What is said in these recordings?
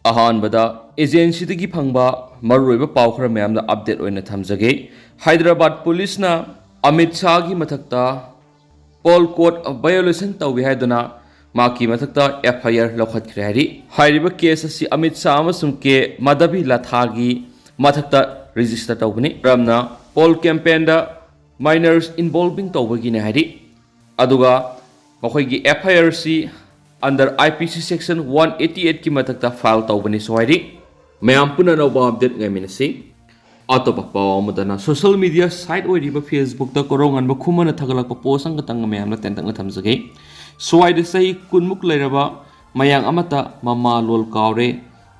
अहानबदा agency फंगबा मरुइबा पाव खरा मैम अपडेट ओइना थमजगे हैदराबाद पुलिस ना अमित शाह की मथक्ता पोल कोड वायोलेशन तौबी हैदना माकी मथक्ता एफआईआर लौखटख्रे हैरिबा केस असि अमित शाह अमसुम के मदबी लाथागी मथक्ता रजिस्टर तौबनी रमना पोल कैंपेन दा माइनर्स इन्वॉल्विंग तौबगी ने हैरि अदुगा मखोइगी एफआईआर सी अंडर IPC सेक्शन 188 की मथक्ता फाइल तौबनी सोहरी मैम पुनः नौबा अपडेट गमिनसी अतोप पावमदना सोशल मीडिया साइट ओइरिबा फेसबुक दा कोरोंगन बखुमन थगलक पोस्ट तंग मैम तेंतंग थमजगे स्वाइद सही कुनमुक लेरबा मयांग अमता ममा लोल कावरे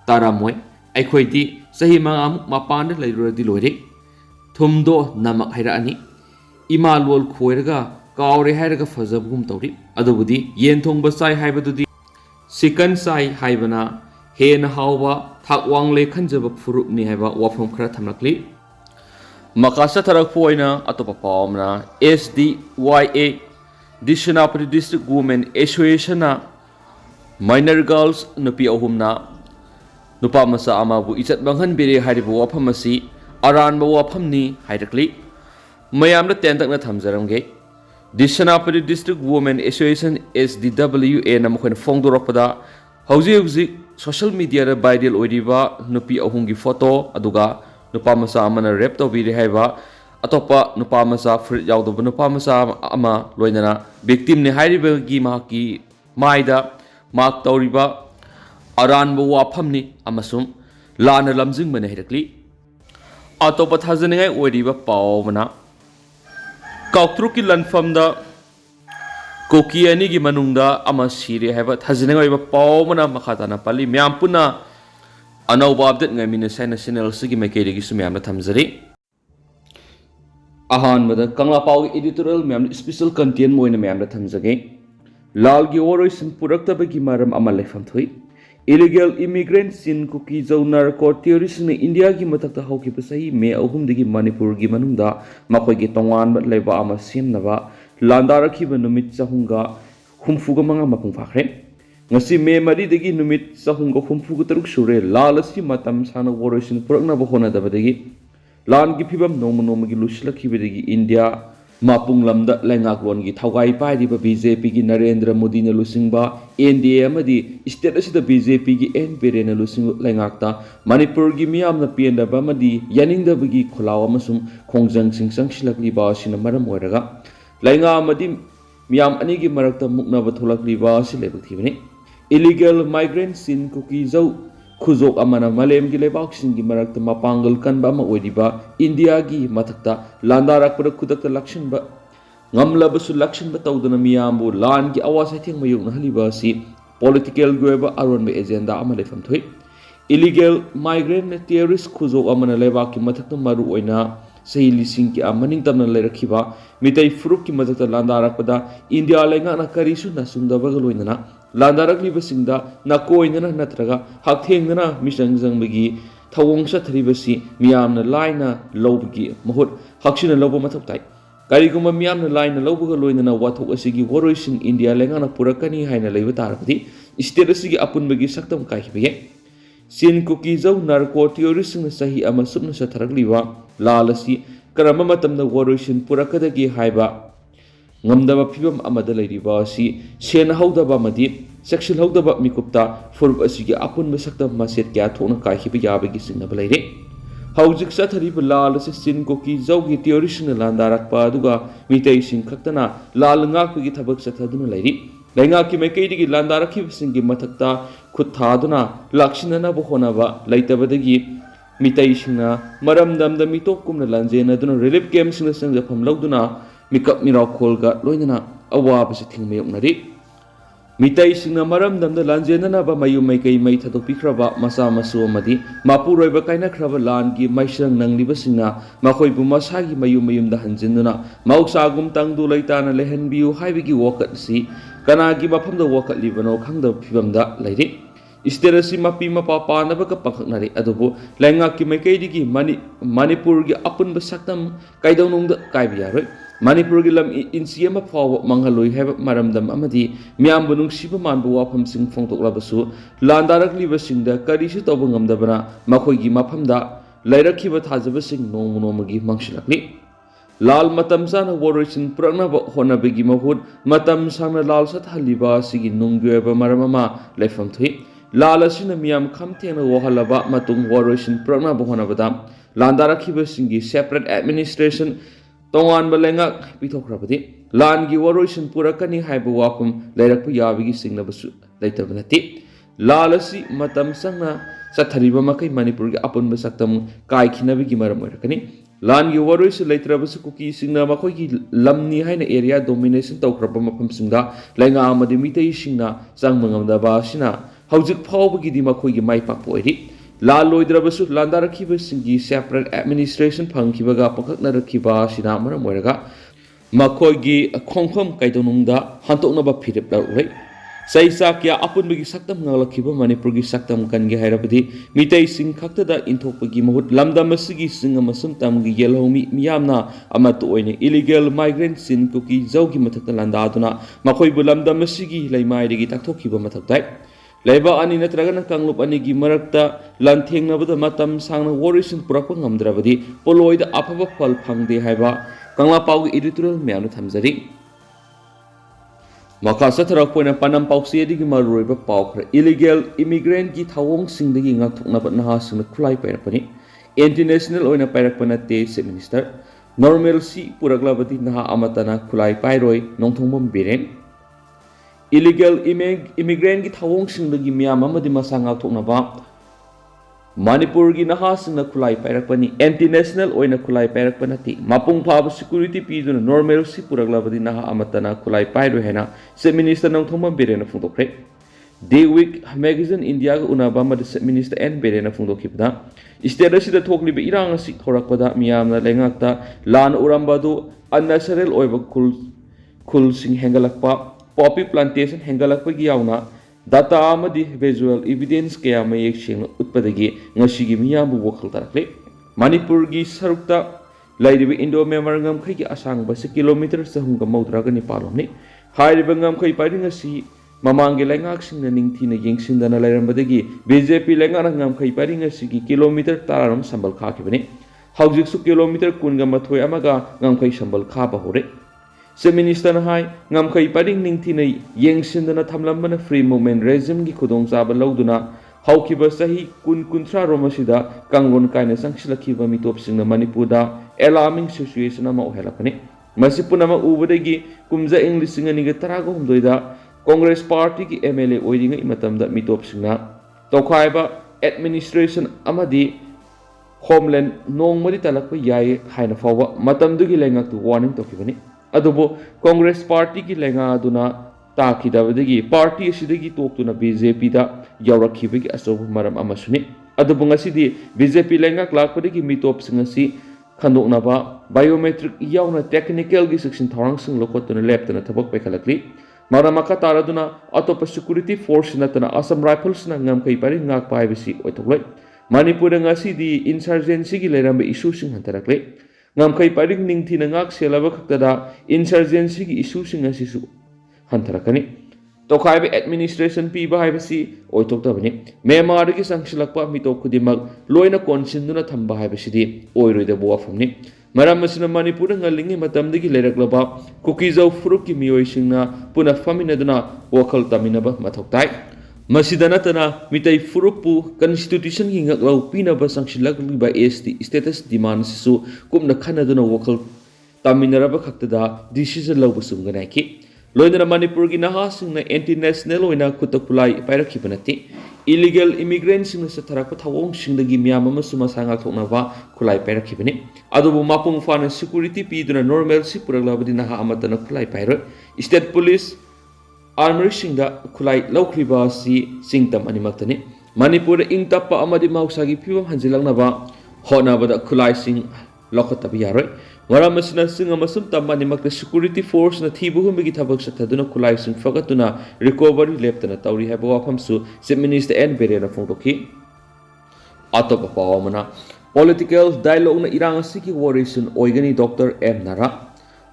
तारामोय अखोइदी सही मंगामुक मपान लेरुरदि लोइरे थुमदो नमक हैरानी इमा लोल खोइरगा कावरे हैरगा फजबगुम तौरी अदुबुदी येन थोंबा साइ हाइबदुदी सिकन साइ हाइबना हेन हाउबा थाक वांगले खंजबा फुरुपनि हाइबा वाफम खरा थमलकली मकासा थरकपोइना अतोपा पावमना SDYA दिशनापति district women association minor girls नुपी अहुमना नुपा मसा अमाबु इजत मंगहन बिरे हारिबु वाफम असि अरानबा वाफमनि हाइरकली मयामना तेंतकना थमजरमगे दिशनापति डिस्ट्रिक्ट वुमेन एसोसिएशन SDWA नमखन फोंदोरपदा हौजी सोशल मीडिया वायरल ओइरिबा नुपी अहुंगी फोटो अदुगा नुपा मसा अमना रेप तौबिरे हाइबा अतोपा नुपा मसा फ्रिज याउदब नुपा मसा अमा लोइनना विक्टिम ने हाइरिबगी माकी माइदा माक तौरिबा अरानबो वाफमनि अमसुम लाना लमजिंग बने हिरकली अतोपा थाजनिंगाय ओइरिबा पावमना काउक्ट्रुकी लनफमदा कुकी अनी की मनुंगदा अमा सिरे हैबा थाजनिंगाय पावमना मखाताना पाली म्याम पुना अनौबा अपडेट ngamiना साइना चैनल सिगी मेकेरिगी सुम्यामना थमजरी अहानबदा कंगला पाव एडिटोरियल मैम स्पेशल कंटेंट मोइना मैम थमजगे लाल की ओरोइसन पुरक्तबगी मरम अमा लेफम थोई इलीगल इमिग्रेंट सिन कुकी जौनर कोर्ट टेररिस्ट ने इंडिया की मथक्ता हौकिब सही मे अहुमदगी मणिपुर की मनुंदा मखोइगी तोंगानबा लेबा अमा सेमनबा लांदारखिब नुमित चहुंगा हुमफुगा मंगा मपुंग फाखरे ngasi मे मरीदगी नुमित चहुंगा हुमफुगा तरुक सुरे लाल असि मतम साना ओरोइसन पुरक्नबा होनदबदगी लान की फिबम नोम नोमगी लुसलखिबदगी इंडिया मापुंग लमदा लेंगाकलोन की थौगाई पाइरिबा बीजेपी की नरेंद्र मोदी ने लुसिंगबा एनडीए अमदी स्टेट असिदा बीजेपी की एन पेरेन लुसिंग लेंगाकता मणिपुर की मियामना पेंदबा अमदी यानिंगदबगी खुलाव अमसुम खोंजंग सिंगसंग सिलकलिबा असिना मरम ओइरगा लेंगा अमदी मियाम अनी की मरक्ता मुकनबा थोलकलिबा असि लेबथिबने इलीगल माइग्रेंट सिन कुकी जौ खुजोक अमना मलेम की लेबाक्सिंग की मरक्ता मपांगल कनबा अमा ओइरिबा इंडिया की मथक्ता लांदारकपदा खुदक्ता लक्षणबा ngamlabsu lakshman tawduna miyambu lan ki awasa thing mayung haliba si political goeba aron be agenda amale famthoi illegal migrant terrorist khuzo amana leba ki mathakta maru oina sei lising ki amaning tamna lerakhiba mitai fruit ki mathakta landarakpada india lenga na karisu na sungdaba galoinana landarak liba singda na koinana natraga hakthengna misang jangbagi thawong sa thribasi miyamna laina lobgi mahut hakshina lobo mathaktai Kariguma miyamna laina lawbuga loinana wathok asigi woroising India lengana purakani haina leiba tarapati state asigi apunbagi saktam kaihibege sin kuki zau narco terrorist na sahi ama subna sa tharagliwa lalasi karama matamna woroising purakadagi haiba ngamdaba phibam amada leiriba si sena hawdaba madi section hawdaba mikupta furb asigi apunba saktam maset kya thona kaihibi yabagi singna balaire Haujik sathariba lal se sin koki zaugi terrorist na landarakpa aduga mitay sing khaktana lal ngakpagi thabak sathaduna lairi lenga ki mekaidigi landarakhiba singi mathakta khuthaduna lakshinana bohonaba laitabadagi mitay singna maram damda mitop kumna lanjena duna relief camp singna sangja pham lauduna mikap miraw kholga loinana awaba se thingmeyoknari Mitai singna maram damda lanjena ba mayu mai kai mai thadok pikraba masa masu amadi mapuroi ba kaina khraba lan gi maisang nangliba singna makhoi bu masagi mayu mayum da hanjinuna mauksa gum tangdu laitana lehen biu haibigi wokat si kana gi mafam da wokat libano khangda phibam da lairi isterasi mapi mapa na ba ka pakhaknari adubu lenga ki mai kai digi manipur gi apun ba saktam kaidonung da kai biaroi Manipur gi lam insi ama faw manghaloi haba maramdam amadi miyam bunung siba manbu wafam sing phongtok labasu landarak liba singda karisu tawba ngamdabana makhoi gi mafamda lairakhiba thajaba sing nong nomagi mangsilakli लाल मतम साना वोरोइसिन पुरकनाबा होनाबेगी महूत मतम साना लाल सतहलिबा सिगी नुंगयोबा मरममा लेफम Thuy लाल असिना मियाम खमथेंना वहलबा मतुंग वोरोइसिन पुरकनाबा होनाबदा लांदाराखिबा सिंगी separate administration तोंगानबा लेंगा पिथोखराबदि लानगी वोरोइसिन पुरकनी हाइबा वाफम लैरकपा याबिगी सिंगनबसु लैतबनति लाल असि मतम संना सथरिबा मकै मणिपुरगी अपुनबा सक्तम काइखिनबगी मरम ओइरकनी लान की वरोइस लेत्रबस कुकी सिंगना मखोई लमनी हाइना एरिया डोमिनेशन तौखरबा मफम सिंगा लैंगा अमदि मितै सिंगना चांगमंगमदबा सिना हौजिक फावबगिदि मखोई माइ पाकपो ओइरि लाल लोइद्रबसु लांदारखिबा सिंगी सेपरेट एडमिनिस्ट्रेशन फंखिबगा पखकनरखिबा सिना मरम ओइरगा मखोई खोंफम काइदोनुंगदा हंतोकनबा फिरेप लौरै सैसा क्या अपुनबगी सक्तम ngalakiba manipur gi saktam kan gi hairabadi mitai sing khaktada inthokpagi mahut lamdam asigi singa masum tam gi yelhomi miyamna amatu oine illegal migrant sin kuki zaugi mathakta landa aduna makhoi bu lamdam asigi laimai rigi takthokiba mathaktai leiba ani natraga kanglup ani gi marakta lanthengna matam sangna worisin purakpa ngamdrabadi poloida afaba phal phangde haiba kangla pau editorial myanu thamjari Makasa tharakpoina panam pausi adigi maruiba paukra illegal immigrant ki thawong singdagi ngakthokna ba naha singna khulai pairapani international oina pairakpana te se minister normalcy puraglabati naha amatana khulai pairoi nongthongbam biren illegal immigrant ki thawong singdagi miyam amadi masa ngakthokna ba Manipur gi naha singna khulai pairakpani international oina khulai pairakpana ti mapung phaba security piduna normalcy puraglabadi naha amatana khulai pairoi hena se minister nongthoma berena phungdokre day week magazine india ga unaba mad se minister n berena phungdokhibda state asida thokliba irang asi thorakpada miyamna lengakta lan urambadu unnatural oiba khul sing hengalakpa poppy plantation hengalakpa gi yauna data amadi visual evidence kaya mayek sing utpadagi ngasigi miyambu wakhal tarakle manipur gi sarukta lairibi indo memar ngam khai gi asang basi kilometer sahum ga maudraga ni palomni hairiba ngam khai pari ngasi mamangi lengak sing na ningthina yengsindana lairambadagi bjp lengana ngam khai pari ngasi gi kilometer tararam sambal khakibani haujik su kilometer kunga mathoi amaga ngam khai sambal kha ba hore se minister hai ngam khai paring ningthina yengsindana thamlambana free movement regime gi khudong chaba loduna haukiba sahi kuntra romasida kangon kaina sangsilakhiba mitop singna manipurda alarming situation ama ohelakani masipunama ubadagi kumja english singa niga tarago humdoida congress party ki mla oidinga imatamda mitop singna tokhaiba administration amadi homeland nongmadi talakpa yai haina fawa matamdugi lengak tu warning tokibani adubo congress party ki lenga aduna takidabadagi party asidagi toktuna bjp da yawrakhibagi asobu maram amasuni adubo ngasidi bjp lenga klakpadagi mitop singasi khandoknaba biometric yawna technical gi section thorang sing lokotuna leptana thabak pekhalakli maramaka taraduna atopa security force natana assam rifles na ngam kai pari ngak pai bisi oitoklai manipur ngasidi insurgency gi leramba issue sing hantarakle ngam khai paring ningthina ngak selaba khaktada insurgency gi issue sing asisu hantarakani tokhaiba administration pi ba haibasi oitoktabani memar gi sangsilakpa mitok khudimak loina konsinduna thamba haibasidi oiroida buafamni maram masina manipur ngalingi matamdagi leraklaba kuki jau furuk ki miyoi singna puna faminaduna wakal taminaba mathoktai Masidanatana mitai furupu constitution gi ngaklau pinaba sangsilakliba st status demand sisu kumna khanaduna wakal taminaraba khaktada decision lawbusum ganaki loinana manipur gi naha singna international oina kutakulai pairakibanati illegal immigrants singna satharakpa thawong singdagi miyam amasu masanga thoknaba khulai pairakibani adubu mapung fana security piduna normalcy puraglabadi naha amatana khulai pairo state police armory singda khulai laukhriba si singtam animaktani manipur ingtappa amadi mausagi phibam hanjilaknaba honabada khulai sing lokhatabi yaroi waramasna singa masum tamani makta security force na thibu humigi thabak sathaduna khulai sing fagatuna recovery leptana tawri haba wafam su chief minister n berena phongdokhi atopa pawamana political dialogue na irang siki warison oigani dr m nara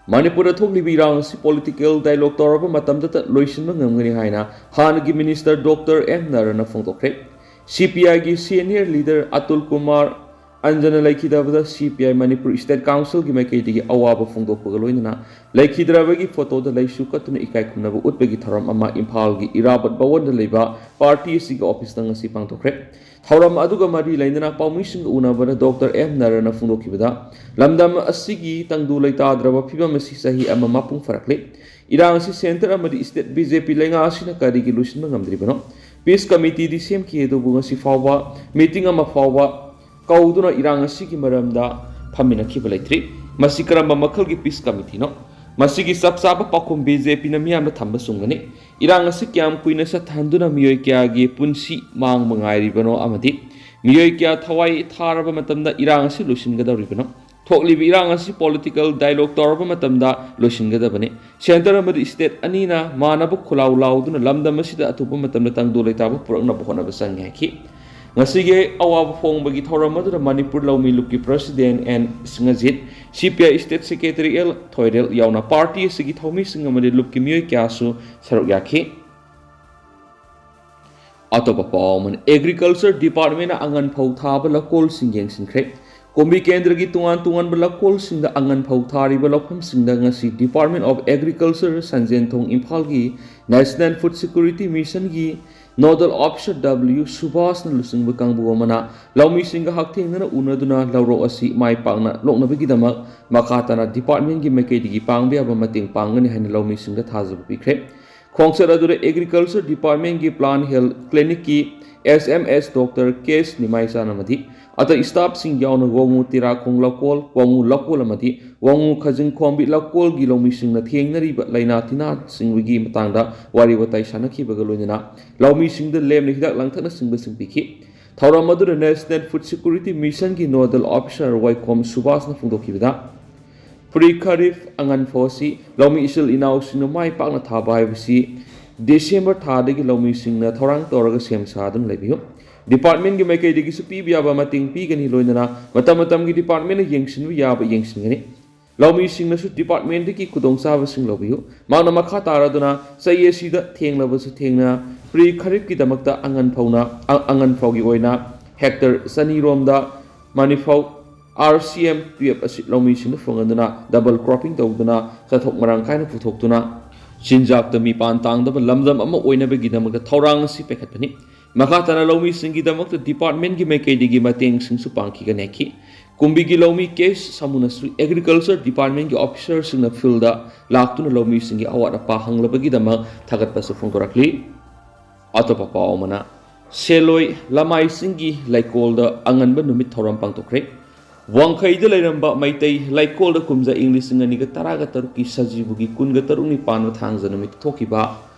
Manipur thoklibi irang si political dialogue toraba matamda loisinba ngamgani haina hanagi minister Dr. M Narana phongtokre CPI gi senior leader Atul Kumar Anjana laikidabada CPI Manipur State Council gi maikaidigi awaba phongdokpaga loinana laikidrabagi photo da laisu katuna ikai khumnaba utbagi tharam ama Imphal gi irabat bawon da leiba party si gi office tanga si pangtokre Hauram aduga mari lainana paumising unabana Dr. M Narana phongdokibada lamdam asigi tangdu laitadraba phibam asi sahi ama mapung farakle irang si center amadi state BJP lenga asina karigi lusinba ngamdribano peace committee di sem ki edo bunga si fawba meeting ama fawba kauduna irang asigi maramda phamina khibalaitri masi karamba makhal gi peace committee no masi gi sabsaba pakhum BJP na miyam thamba sungani irang asi kyam kuina sa thanduna miyoi kya gi punsi mang mangai ribano amadi miyoi kya thawai tharaba matamda irang asi lusinga ribano thoklibi irang asi political dialogue toraba matamda losinga bane center amadi state anina manaba khulaw lauduna lamdam asida atupa matamda tangdo leitaba purakna bhona basang ki ngasige awab fongbagi thoramadura Manipur Lawmi Lukki president and Singajit CPI state secretary el Thoirel yauna party sigi thomi singamadi lukki miyoi kyasu saruk yakhi atopa pawman agriculture department na angan phau thaba lakol singyeng sinkre Kombi Kendra gi tungan balakol singda angan phau thari balakham singda ngasi Department of Agriculture Sanjenthong Imphal gi National Food Security Mission gi Nodal Officer W Subhas na lusing bakang buwamana lawmi singa haktheng na unaduna lawro asi mai pangna lokna bigi dama makata na department gi maikaidi gi pangbe aba mating pangani haina lawmi singa thajab bikre khongsar adure Agriculture Department gi Plan Health Clinic ki SMS Dr. Kes Nimaisa namadi Ata staff sing yauna wangu tira kong lakol wangu lakol amati wangu khajing khombi lakol gi lawmi sing na thengnari ba laina tina sing wigi matangda wari watai sanakhi bagaloina lawmi sing da lem ni hidak langthana sing ba sing biki thawra madura National Food Security Mission gi nodal officer Waikom Subhas na phungdoki bida pre kharif angan fosi lawmi isil inaw sing mai pakna thaba haibasi December thadagi lawmi sing na thorang toraga sem sadum lebiyo Department gi makai digi su pi biaba mating pi gani loinana matam gi department na yengsin wi yaba yengsin gani lawmi sing na su department gi kudong saba sing lobiyo mana makha taraduna saye sida thengla su thengna pre kharif gi damakta angan phau gi oina hector sani romda manifau RCM 12 asit lawmi sing phonganduna double cropping tawduna sathok marang kaina puthoktuna Sinjak mi pantang da lamdam ama oina be gi damakta thorang si pekhatani Makatana lawmi singi damakta department gi makai digi mateng sing su pangki ga neki kumbi gi lawmi case samuna su agriculture department gi officer sing na field da laktuna lawmi singi awat apa hanglabagi damak thagat pasu phongtorakli atopa pawmana seloi lamai singi laikol da angan ba numit thoram pangtokre wangkhai da lairamba maitai laikol da kumja english ngani ga taraga taruki sajibu gi kun ga taruni panwa thangja numit thokiba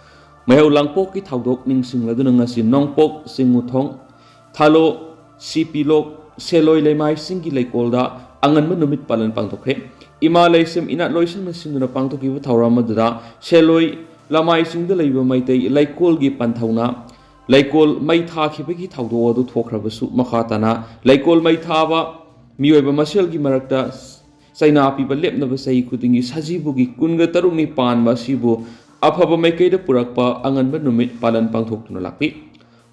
Mayau langpok ki thaudok ning singladuna ngasi nongpok singmuthong thalo sipilok seloi lemai singi laikolda angan ma numit palan pangtokhe ima laisem ina loisem singuna pangtoki bu thawra madura seloi lamai singda leiba maitai laikol gi panthauna laikol mai tha khibegi thaudo adu thokrabasu makhatana laikol mai thaba miyoiba masel gi marakta saina piba lepna ba sai khudingi sajibu gi kunga taruni pan ba sibu Afaba makai da purakpa angan ba numit palan pangthoktuna lakpi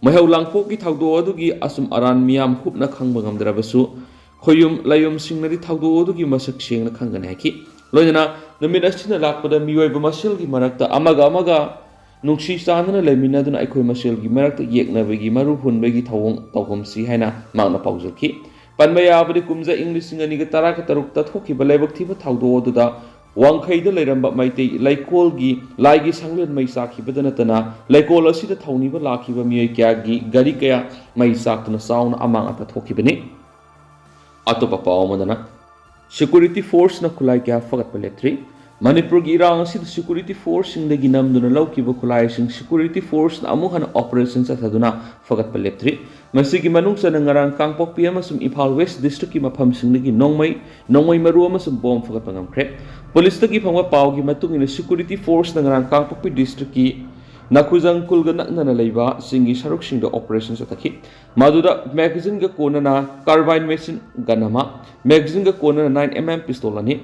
mahau langpok ki thaudo adugi asum aran miyam hupna khangba ngamdrabasu khoyum layum singnari thaudo adugi masak sengna khangana ki loina numit asina lakpada miyoi ba masel gi marakta amaga nungsi sanana lemina duna aikhoi masel gi marakta yekna bagi maru hunbagi thawong tawhom si haina mangna paujaki panmaya badi kumja english ngani ga tara ka taruk ta thoki ba laibak thiba thaudo aduda Wangkhai da lairamba maitei laikol gi laigi sanglen mai sakhi badana tana laikol asida thawni ba lakhi ba miyai kya gi gari kaya mai saktuna sauna amang ata thoki bani atopa pawmadana security force na khulai kya fagat paletri Manipur gi irang asid security force sing dagi namduna lauki ba khulai sing security force na amu han operations athaduna fagat paletri masigi manung sa ngarang kangpok pm asum Imphal West district ki mafam sing dagi nongmai maru amasum bom fagat pangamkre Police taki phangwa paw gi matung ina security force na ngarang kangpokpi district ki nakuzang kulga nakna na leiba singi saruk sing da operations ataki maduda magazine ga kona na carbine machine ganama magazine ga kona na 9mm pistol ani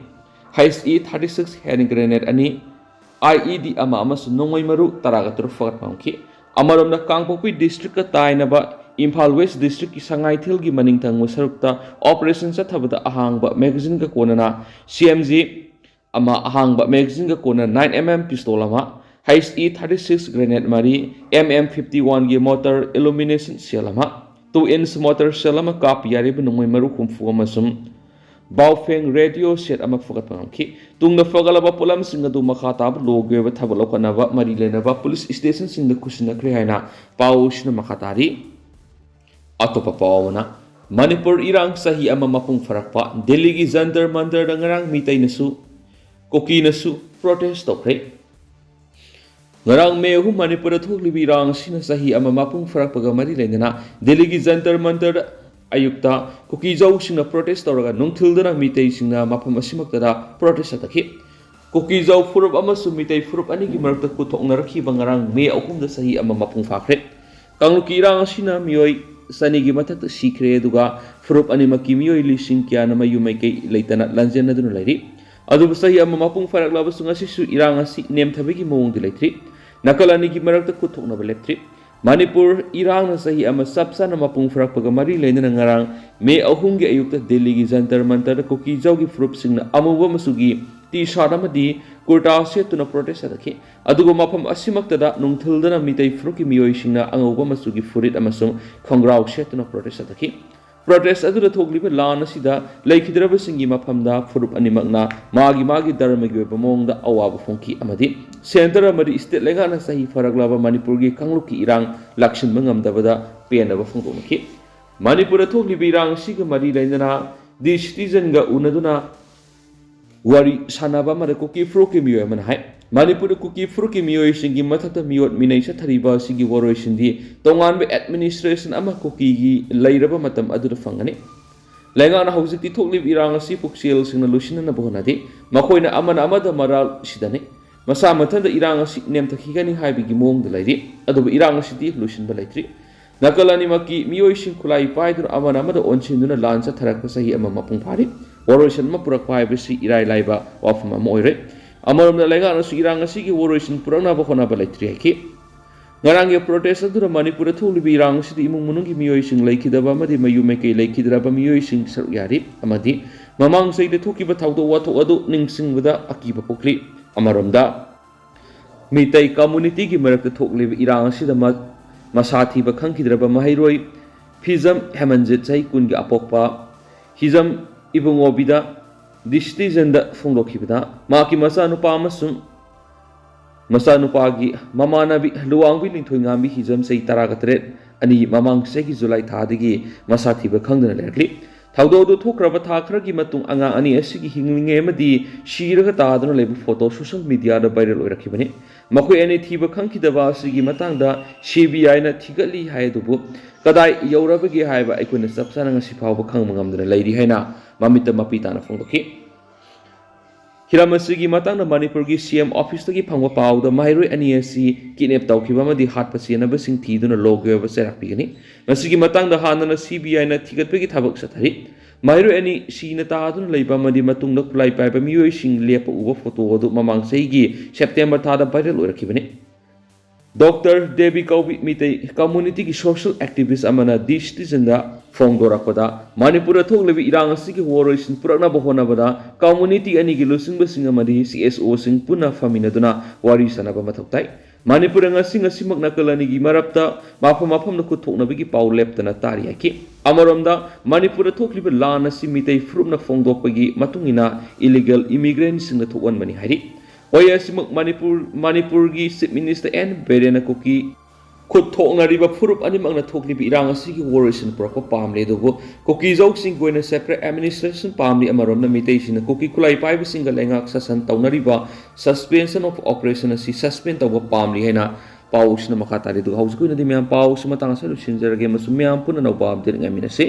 HE-36 hand grenade ani IED ama amasu nongoi maru taraga turu fagat pamki amaromda Kangpokpi district ka tainaba Imphal West district ki Sangai Thil gi maningthang musarukta operation sathabada ahangba magazine ka konana CMG ama ahangba magazine ka kona 9mm pistol ama HE-36 grenade mari MM51 gi motor illumination cell ama 2-inch motor cell ama kap yarib nongoi maru humfu amasum Baufeng radio set ama fagat pamki tungna fagalaba polam singa du makata logo ba thabalo kanaba mari lenaba police station sinda kusina kre haina paushna makatari atopa pawana Manipur irang sahi ama mapung farakpa Delhi gi Jantar Mantar ngarang mitai nasu Kuki nasu protest tokre ngarang mehu Manipur thuklibi irang sina sahi ama mapung farakpa ga mari lendana Delhi gi Jantar Mantar Ayukta Kuki jau singna protest tawraga nungthildana mitai singna mafam asimaktada protest ataki Kuki jau furup amasu mitai furup ani gi marakta kuthoknarakhi bangarang me ahumda sahi ama mapung fakhre kangluki irang asina miyoi sani gi mathakta sikre duga furup ani maki miyoi lising kya na mayumai kai leitana lanjena dunu lairi adu sahi ama mapung faraklaba sunga sisu irang asi nem thabegi mawong di laitri nakalani gi marakta kuthokna baleptri Manipur irang na sahi ama sapsa na mapung farak pagamari lena na ngarang me ahung gi ayukta Delhi gi Jantar Mantar Kuki jau gi frup sing na amuwa masugi t-shirt amadi kurta setuna protest adaki adugo mafam asimaktada nungthildana mitai fruki miyoi singna anguwa masugi furit amasung khongrau setuna protest adaki protest adura thogliba lan asida leikidraba singi mafamda furup animakna magi dharma gi bamongda awaba phongki amadi center amadi state lega na sahi faraglaba Manipur gi kangluki irang lakshin mangamdabada penaba phongdomki Manipur thogliba irang siga mari lainana di citizen ga unaduna wari sanaba mara Kuki fruki miyo man hai Manipur Kuki fruki miyo singi mathata miyot minai sa thariba sigi waroi sindi tongan be administration ama Kuki gi lairaba matam adu fangani lenga na hojikti thoklib irang asi puksel singna lusina na bohnadi makoina amana amada maral sidani masa mathanda irang asi nem thakigani haibagi mong de lairi adu irang asi ti lusin ba laitri nakalani maki miyo sing khulai paidur amana amada onsinduna lansa tharak sahi ama mapung phari Waroisan mapurak paibasi irai laiba wafama moire amarom na lenga nasu irang asigi waroisan purana bakona balaitri haki ngarang ye protest adura Manipur thulibi irang sidi imung munungi miyoi sing laikidaba amadi mayume kai laikidraba miyoi sing saruk yari amadi mamang saide thukiba thawdo watho adu ningsingbada akiba pokli amaromda mitai community gi marakta thoklibi irang asida masathi ba khangkidraba mahairoi phizam hemanjit chai kun gi apokpa hizam Ibungo bida citizen da phongdokhibada maki masa nupa amasung masa nupa gi mamana bi luwang bi lingthoi ngambi hijam sei taragatre ani mamang segi July thadigi masa thiba khangdana lekli thawdo du thokraba thakhra gi matung anga ani asigi hinglinge amadi shiraga tadana lebu photo social media da viral oirakhibani makoi ani thiba khangkidaba asigi matangda CBI na thigali haidubu kadai yaurabagi haiba aikuna sapsana ngasi phawba khangma ngamdana leiri haina mamita mapitana phongdoki hiramasi matangna Manipur gi CM office tagi phangwa pawda mairoi ani asi kidnap tawkhiba amadi hatpa senaba sing thiduna logo ba serakpigani masigi matangda hanana CBI na thigatpagi thabak sathari mairoi ani sina taaduna leiba amadi matungda kulai paiba miyoi sing lepa uba photo adu mamang seigi September thada viral oirakhibani Dr. Devi Kaubi mitai community ki social activist amana di citizen da phongdorakpada Manipur thoklebi irang asigi woroisin purakna bohona bada community ani gi lusingba singamadi CSO sing puna faminaduna wari sanaba mathoktai Manipur nga singamak nakalani gi marapta mafam na kuthokna bigi paw leptana tari yaki amaromda Manipur thoklibi lana simitai frumna phongdokpagi matungina illegal immigrants singna thokwan mani hari Oyasimak Manipur gi Chief Minister N Berena Kuki khut thokna riba furup ani magna thoklibi irang asigi woroisin proko pamle dubu Kuki jok sing goina separate administration pamli amarom na mitei sina Kuki kulai paiba singa lengak sasan tawna riba suspension of operation asi suspend tawba pamli haina paus na makatari du haus ko na di myam paus matang sa lusinjarage masumyam puna na update ngaminase